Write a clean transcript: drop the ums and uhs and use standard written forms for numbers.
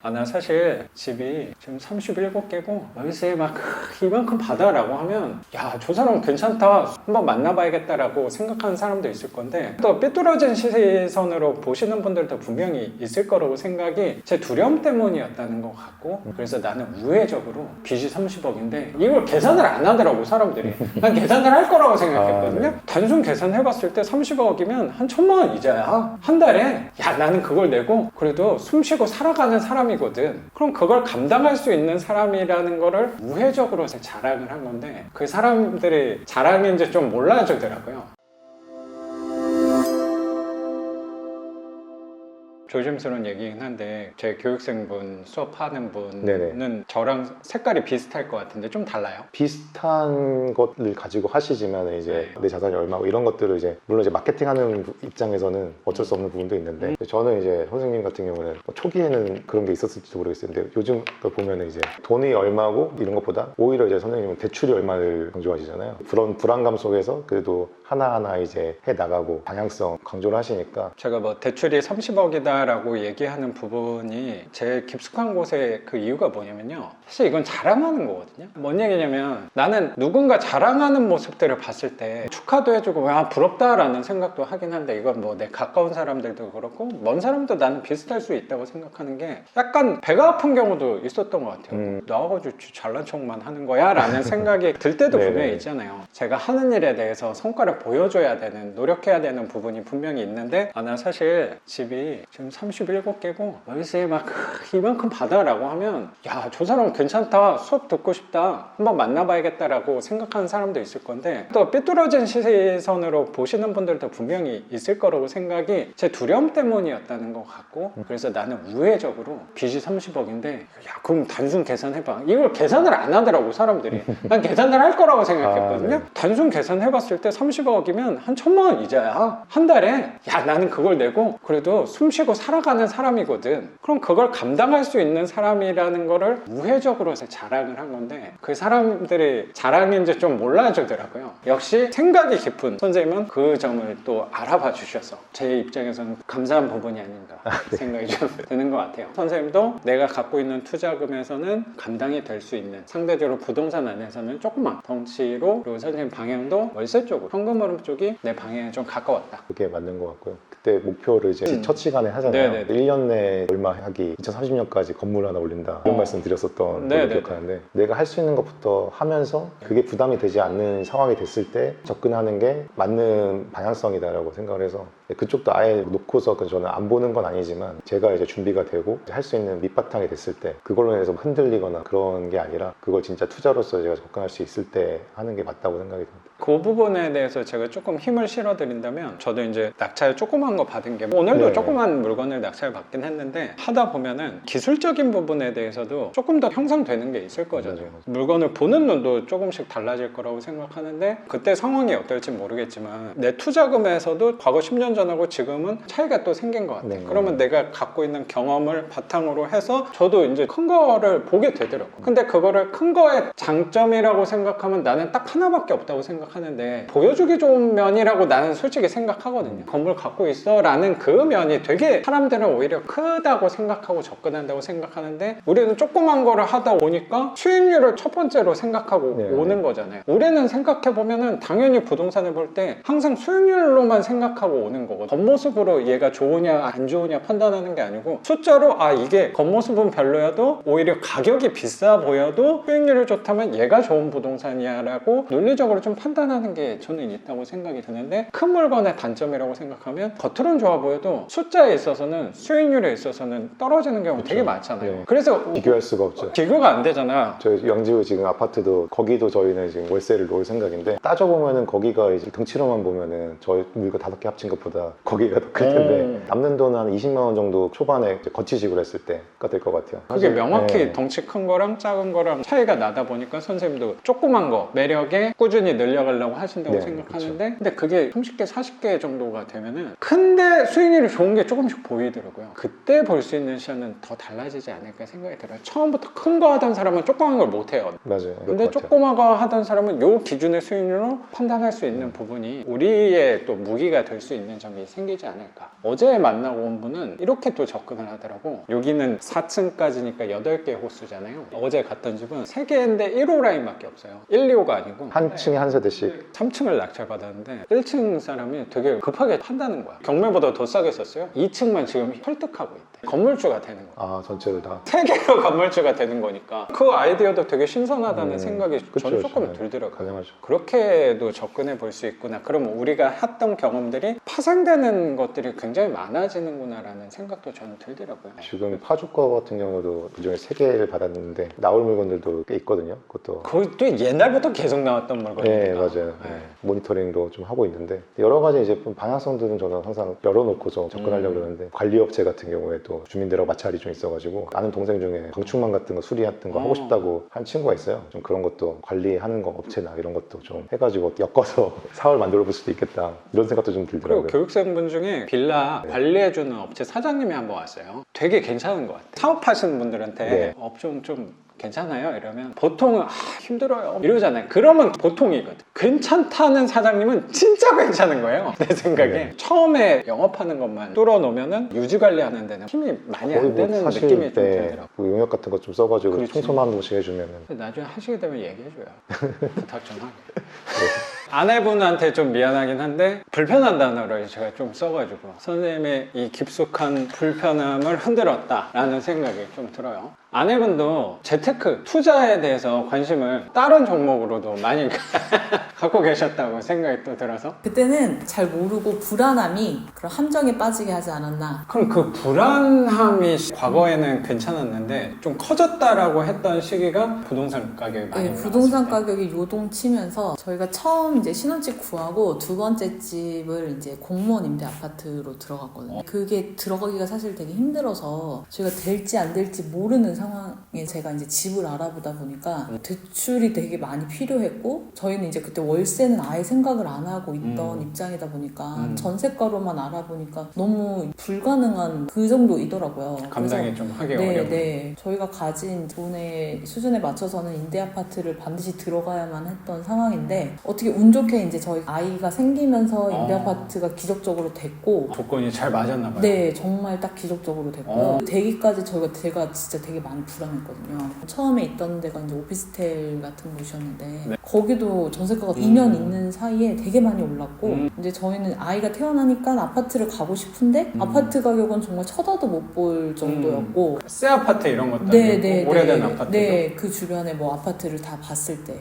나 사실 집이 지금 37개고 월세 막 이만큼 받아라고 하면 야, 저 사람 괜찮다, 한번 만나봐야겠다라고 생각하는 사람도 있을 건데, 또 삐뚤어진 시선으로 보시는 분들도 분명히 있을 거라고 생각이 제 두려움 때문이었다는 것 같고, 그래서 나는 우회적으로 빚이 30억인데 이걸 계산을 안 하더라고 사람들이. 난 계산을 할 거라고 생각했거든요. 단순 계산해봤을 때 30억이면 한 1,000만 원 이자야 한 달에. 야, 나는 그걸 내고 그래도 숨쉬고 살아가는 사람이거든. 그럼 그걸 감당할 수 있는 사람이라는 거를 우회적으로 자랑을 한 건데, 그 사람들이 자랑인지 좀 몰라주더라고요. 조심스러운 얘기긴 한데, 제 교육생분 수업하는 분은 네네. 저랑 색깔이 비슷할 것 같은데 좀 달라요? 비슷한 것을 가지고 하시지만 이제 내 자산이 얼마고 이런 것들을 이제 물론 이제 마케팅하는 입장에서는 어쩔 수 없는 부분도 있는데, 저는 이제 선생님 같은 경우는 초기에는 그런 게 있었을지도 모르겠어요. 근데 요즘 또 보면은 이제 돈이 얼마고 이런 것보다 오히려 이제 선생님은 대출이 얼마를 강조하시잖아요. 그런 불안감 속에서 그래도 하나하나 이제 해 나가고 방향성 강조를 하시니까. 제가 뭐 대출이 30억이다 라고 얘기하는 부분이 제일 깊숙한 곳에 그 이유가 뭐냐면요, 사실 이건 자랑하는 거거든요. 뭔 얘기냐면, 나는 누군가 자랑하는 모습들을 봤을 때 축하도 해주고 아 부럽다 라는 생각도 하긴 한데, 이건 뭐 내 가까운 사람들도 그렇고 먼 사람도 나는 비슷할 수 있다고 생각하는 게, 약간 배가 아픈 경우도 있었던 것 같아요. 나와가지고 잘난 척만 하는 거야 라는 생각이 들 때도 분명히 있잖아요. 제가 하는 일에 대해서 성과를 보여줘야 되는, 노력해야 되는 부분이 분명히 있는데, 나 사실 집이 지금 37개고 월세 막 이만큼 받아라고 하면 야, 저 사람 괜찮다, 수업 듣고 싶다, 한번 만나봐야겠다라고 생각하는 사람도 있을 건데, 또 삐뚤어진 시선으로 보시는 분들도 분명히 있을 거라고 생각이 제 두려움 때문이었다는 것 같고, 그래서 나는 우회적으로 빚이 30억인데 야, 그럼 단순 계산해봐, 이걸 계산을 안 하더라고 사람들이. 난 계산을 할 거라고 생각했거든요. 단순 계산해봤을 때 30억이면 한 1,000만 원 이자야 한 달에. 야, 나는 그걸 내고 그래도 숨쉬고 살아가는 사람이거든. 그럼 그걸 감당할 수 있는 사람이라는 거를 우회적으로 자랑을 한 건데, 그 사람들이 자랑인지 좀 몰라주더라고요. 역시 생각이 깊은 선생님은 그 점을 또 알아봐 주셔서 제 입장에서는 감사한 부분이 아닌가 생각이 좀 드는 것 같아요. 선생님도 내가 갖고 있는 투자금에서는 감당이 될 수 있는, 상대적으로 부동산 안에서는 조그만 덩치로, 그리고 선생님 방향도 월세 쪽으로, 현금 흐름 쪽이 내 방향에 좀 가까웠다. 그게 맞는 것 같고요. 그때 목표를 이제 첫 시간에 하잖아요. 네네네. 1년 내에 얼마 하기, 2030년까지 건물 하나 올린다, 이런 말씀 드렸었던 걸로 기억하는데, 내가 할 수 있는 것부터 하면서 그게 부담이 되지 않는 상황이 됐을 때 접근하는 게 맞는 방향성이다라고 생각을 해서, 그쪽도 아예 놓고서 저는 안 보는 건 아니지만, 제가 이제 준비가 되고 할 수 있는 밑바탕이 됐을 때 그걸로 인해서 흔들리거나 그런 게 아니라, 그걸 진짜 투자로서 제가 접근할 수 있을 때 하는 게 맞다고 생각이 듭니다. 그 부분에 대해서 제가 조금 힘을 실어드린다면, 저도 이제 낙찰 조그만 거 받은 게, 오늘도 조그만 물건을 낙찰 받긴 했는데, 하다 보면은 기술적인 부분에 대해서도 조금 더 형성되는 게 있을 거잖아요. 맞아요. 물건을 보는 눈도 조금씩 달라질 거라고 생각하는데, 그때 상황이 어떨지 모르겠지만 내 투자금에서도 과거 10년 전하고 지금은 차이가 또 생긴 것 같아요. 그러면 내가 갖고 있는 경험을 바탕으로 해서 저도 이제 큰 거를 보게 되더라고요. 근데 그거를 큰 거의 장점이라고 생각하면 나는 딱 하나밖에 없다고 하는데, 보여주기 좋은 면이라고 나는 솔직히 생각하거든요. 건물 갖고 있어 라는 그 면이 되게 사람들은 오히려 크다고 생각하고 접근한다고 생각하는데, 우리는 조그만 거를 하다 보니까 수익률을 첫 번째로 생각하고 오는 거잖아요. 우리는 생각해보면은 당연히 부동산을 볼 때 항상 수익률로만 생각하고 오는 거거든요. 겉모습으로 얘가 좋으냐 안 좋으냐 판단하는 게 아니고, 숫자로 아 이게 겉모습은 별로여도 오히려 가격이 비싸 보여도 수익률이 좋다면 얘가 좋은 부동산이야 라고 논리적으로 좀 판단하는 게 저는 있다고 생각이 드는데, 큰 물건의 단점이라고 생각하면 겉으로는 좋아 보여도 숫자에 있어서는, 수익률에 있어서는 떨어지는 경우가 되게 많잖아요. 그래서 비교할 수가 없죠. 비교가 안 되잖아. 저희 양지구 지금 아파트도, 거기도 저희는 지금 월세를 놓을 생각인데, 따져보면은 거기가 이제 덩치로만 보면은 저희 물건 5개 합친 것보다 거기가 더 클 텐데, 남는 돈은 한 20만 원 정도 초반에 이제 거치식으로 했을 때가 될 것 같아요. 그게 명확히 덩치 큰 거랑 작은 거랑 차이가 나다 보니까 선생님도 조그만 거 매력에 꾸준히 늘려가려고 하신다고 생각하는데, 근데 그게 30개 40개 정도가 되면은 근데 수익률이 좋은 게 조금씩 보이더라고요. 그때 볼 수 있는 시야는 더 달라지지 않을까 생각이 들어요. 처음부터 큰 거 하던 사람은 조그만 걸 못 해요. 맞아요. 근데 조그만 거 하던 사람은 요 기준의 수익률로 판단할 수 있는 부분이 우리의 또 무기가 될 수 있는 점 점이 생기지 않을까. 어제 만나고 온 분은 이렇게 또 접근을 하더라고. 여기는 4층까지니까 8개 호수잖아요. 어제 갔던 집은 3개인데 1호 라인밖에 없어요. 1, 2호가 아니고 한 층에 한 세대씩. 3층을 낙찰받았는데 1층 사람이 되게 급하게 판다는 거야. 경매보다 더 싸게 썼어요. 2층만 지금 설득하고 있대. 건물주가 되는 거야. 아, 전체를 다. 3개로 건물주가 되는 거니까 그 아이디어도 되게 신선하다는 생각이 그쵸, 저는 조금 그쵸. 들더라고요. 가능하죠. 그렇게도 접근해 볼 수 있구나. 그럼 우리가 했던 경험들이 파생되는 것들이 굉장히 많아지는구나라는 생각도 저는 들더라고요. 지금 파주거 같은 경우도 그중에 3개를 받았는데 나올 물건들도 꽤 있거든요. 그것도. 그것도 옛날부터 계속 나왔던 물건이니까. 네, 맞아요. 네. 모니터링도 좀 하고 있는데 여러 가지 이제 방향성들은 저는 항상 열어놓고서 접근하려고 그러는데 관리업체 같은 경우에도 주민들하고 마찰이 좀 있어가지고 아는 동생 중에 방충망 같은 거 수리 같은 거 하고 싶다고 한 친구가 있어요. 좀 그런 것도 관리하는 거 업체나 이런 것도 좀 해가지고 엮어서 사업을 만들어 볼 수도 있겠다 이런 생각도 좀 그리고 들더라고요. 교육생분 중에 빌라 관리해주는 업체 사장님이 한 번 왔어요. 되게 괜찮은 것 같아요. 사업하시는 분들한테 네. 업종 좀 괜찮아요? 이러면 보통은 힘들어요 이러잖아요. 그러면 보통이거든. 괜찮다는 사장님은 진짜 괜찮은 거예요. 내 생각에. 네. 처음에 영업하는 것만 뚫어놓으면은 유지관리하는 데는 힘이 많이 거의 안 되는 사실 느낌이 좀 때 들더라고요. 뭐 용역 같은 거 좀 써가지고 그렇지. 청소만 한 번씩 해주면은 나중에 하시게 되면 얘기해줘요. 부탁 좀 하고. 아내분한테 좀 미안하긴 한데 불편한 단어를 제가 좀 써가지고 선생님의 이 깊숙한 불편함을 흔들었다라는 생각이 좀 들어요. 아내분도 재테크, 투자에 대해서 관심을 다른 종목으로도 많이 갖고 계셨다고 생각이 또 들어서 그때는 잘 모르고 불안함이 그런 함정에 빠지게 하지 않았나. 그럼 그 불안함이 과거에는 괜찮았는데 좀 커졌다라고 했던 시기가 부동산 가격이 많이 네, 올라갔을 부동산 때. 가격이 요동치면서 저희가 처음 이제 신혼집 구하고 두 번째 집을 이제 공무원 임대 아파트로 들어갔거든요. 그게 들어가기가 사실 되게 힘들어서 저희가 될지 안 될지 모르는 상황에 제가 이제 집을 알아보다 보니까 대출이 되게 많이 필요했고 저희는 이제 그때 월세는 아예 생각을 안 하고 있던 입장이다 보니까 전세가로만 알아보니까 너무 불가능한 그 정도이더라고요. 감당이 좀 하기 네, 어려운. 네. 저희가 가진 돈의 수준에 맞춰서는 임대 아파트를 반드시 들어가야만 했던 상황인데 어떻게 운 좋게 이제 저희 아이가 생기면서 임대 아파트가 기적적으로 됐고 조건이 잘 맞았나 봐요. 네, 정말 딱 기적적으로 됐고요. 되기까지 제가 진짜 되게 많이 불안했거든요. 처음에 있던 데가 이제 오피스텔 같은 곳이었는데 네. 거기도 전세가가 2년 있는 사이에 되게 많이 올랐고 이제 저희는 아이가 태어나니까 아파트를 가고 싶은데 아파트 가격은 정말 쳐다도 못 볼 정도였고 새 아파트 이런 것도 네, 아니고 네, 오래된 네, 아파트도 네, 그 주변에 뭐 아파트를 다 봤을 때